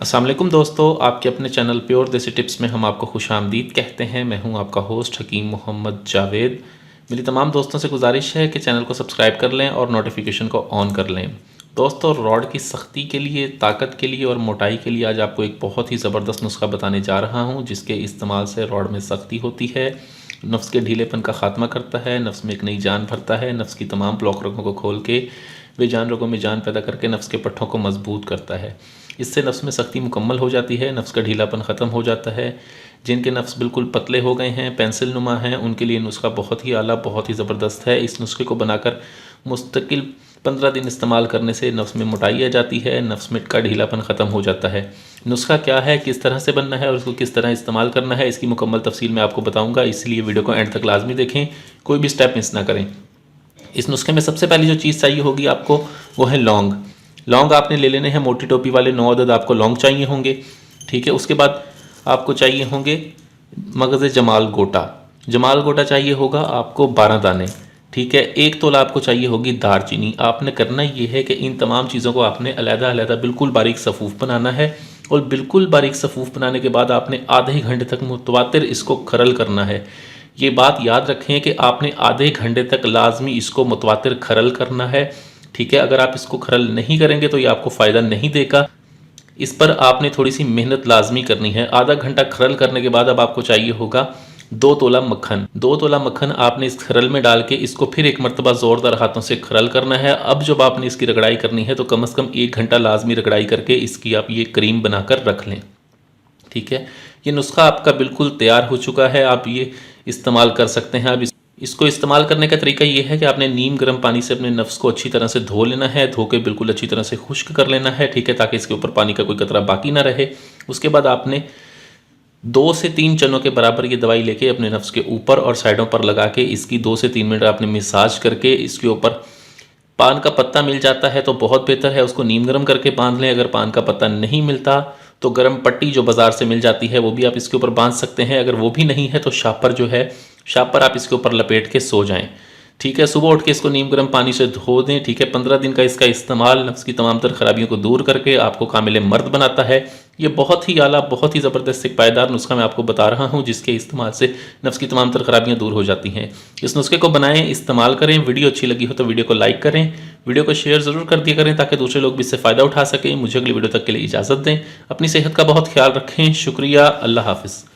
अस्सलाम वालेकुम दोस्तों, आपके अपने चैनल प्योर देसी टिप्स में हम आपको खुशामदीद कहते हैं। मैं हूं आपका होस्ट हकीम मोहम्मद जावेद। मेरी तमाम दोस्तों से गुजारिश है कि चैनल को सब्सक्राइब कर लें और नोटिफिकेशन को ऑन कर लें। दोस्तों, रॉड की सख्ती के लिए, ताकत के लिए और मोटाई के लिए आज आपको एक बहुत ही ज़बरदस्त नुस्खा बताने जा रहा हूँ, जिसके इस्तेमाल से रॉड में सख्ती होती है, नफ्स के ढीलेपन का ख़ात्मा करता है, नफ्स में एक नई जान भरता है, नफ्स की तमाम ब्लॉक रगों को खोल के बेजान रगों में जान पैदा करके नफ्स के पट्ठों को मजबूत करता है। इससे नफ्स में सख्ती मुकम्मल हो जाती है, नफ्स का ढीलापन ख़त्म हो जाता है। जिनके नफ्स बिल्कुल पतले हो गए हैं, पेंसिल नुमा हैं, उनके लिए नुस्खा बहुत ही आला, बहुत ही ज़बरदस्त है। इस नुस्खे को बनाकर मुस्तकिल 15 दिन इस्तेमाल करने से नफ्स में मोटाई आ जाती है, नफ्स में का ढीलापन ख़त्म हो जाता है। नुस्खा क्या है, किस तरह से बनना है और उसको किस तरह इस्तेमाल करना है, इसकी मुकम्मल तफसील मैं आपको बताऊँगा, इसलिए वीडियो को एंड तक लाजमी देखें, कोई भी स्टेप मिस ना करें। इस नुस्खे में सबसे पहली जो चीज़ चाहिए होगी आपको, वो है लौंग। लौंग आपने ले लेने हैं, मोटी टोपी वाले 9 अदद आपको लौंग चाहिए होंगे। ठीक है, उसके बाद आपको चाहिए होंगे मगज़ जमाल गोटा। जमाल गोटा चाहिए होगा आपको 12 दाने। ठीक है, 1 तोला आपको चाहिए होगी दारचीनी। आपने करना ये है कि इन तमाम चीज़ों को आपने अलग-अलग बिल्कुल बारीक सफ़ूफ बनाना है, और बिल्कुल बारीक सफ़ूफ बनाने के बाद आपने आधे घंटे तक मुतवातिर इसको खरल करना है। ये बात याद रखें कि आपने आधे घंटे तक लाजमी इसको मुतवातिर खरल करना है। ठीक है, अगर आप इसको खरल नहीं करेंगे तो ये आपको फ़ायदा नहीं देगा। इस पर आपने थोड़ी सी मेहनत लाजमी करनी है। आधा घंटा खरल करने के बाद अब आपको चाहिए होगा 2 तोला मक्खन। 2 तोला मक्खन आपने इस खरल में डाल के इसको फिर एक मरतबा ज़ोरदार हाथों से खरल करना है। अब जब आपने इसकी रगड़ाई करनी है तो कम से कम 1 घंटा लाजमी रगड़ाई करके इसकी आप ये क्रीम बनाकर रख लें। ठीक है, ये नुस्खा आपका बिल्कुल तैयार हो चुका है, आप ये इस्तेमाल कर सकते हैं। अब इसको इस्तेमाल करने का तरीका ये है कि आपने नीम गर्म पानी से अपने नफ्स को अच्छी तरह से धो लेना है, धो के बिल्कुल अच्छी तरह से खुश्क कर लेना है। ठीक है, ताकि इसके ऊपर पानी का कोई कतरा बाकी ना रहे। उसके बाद आपने 2 से 3 चनों के बराबर ये दवाई लेके अपने नफ्स के ऊपर और साइडों पर लगा के इसकी 2 से 3 मिनट आपने मसाज करके इसके ऊपर पान का पत्ता मिल जाता है तो बहुत बेहतर है, उसको नीम गर्म करके बांध लें। अगर पान का पत्ता नहीं मिलता तो गर्म पट्टी जो बाज़ार से मिल जाती है वो भी आप इसके ऊपर बांध सकते हैं। अगर वो भी नहीं है तो शापर जो है, शापर आप इसके ऊपर लपेट के सो जाएं। ठीक है, सुबह उठ के इसको नीम गर्म पानी से धो दें। ठीक है, 15 दिन का इसका इस्तेमाल नफ्स की तमाम तर खराबियों को दूर करके आपको कामिल मर्द बनाता है। ये बहुत ही आला, बहुत ही ज़बरदस्त एक पायदार नुस्खा मैं आपको बता रहा हूँ, जिसके इस्तेमाल से नफ्स की तमाम तर खराबियाँ दूर हो जाती हैं। इस नुस्खे को बनाएं, इस्तेमाल करें। वीडियो अच्छी लगी हो तो वीडियो को लाइक करें, वीडियो को शेयर ज़रूर कर दिया करें ताकि दूसरे लोग भी इससे फ़ायदा उठा सकें। मुझे अगली वीडियो तक के लिए इजाज़त दें। अपनी सेहत का बहुत ख्याल रखें। शुक्रिया। अल्लाह हाफ़िज़।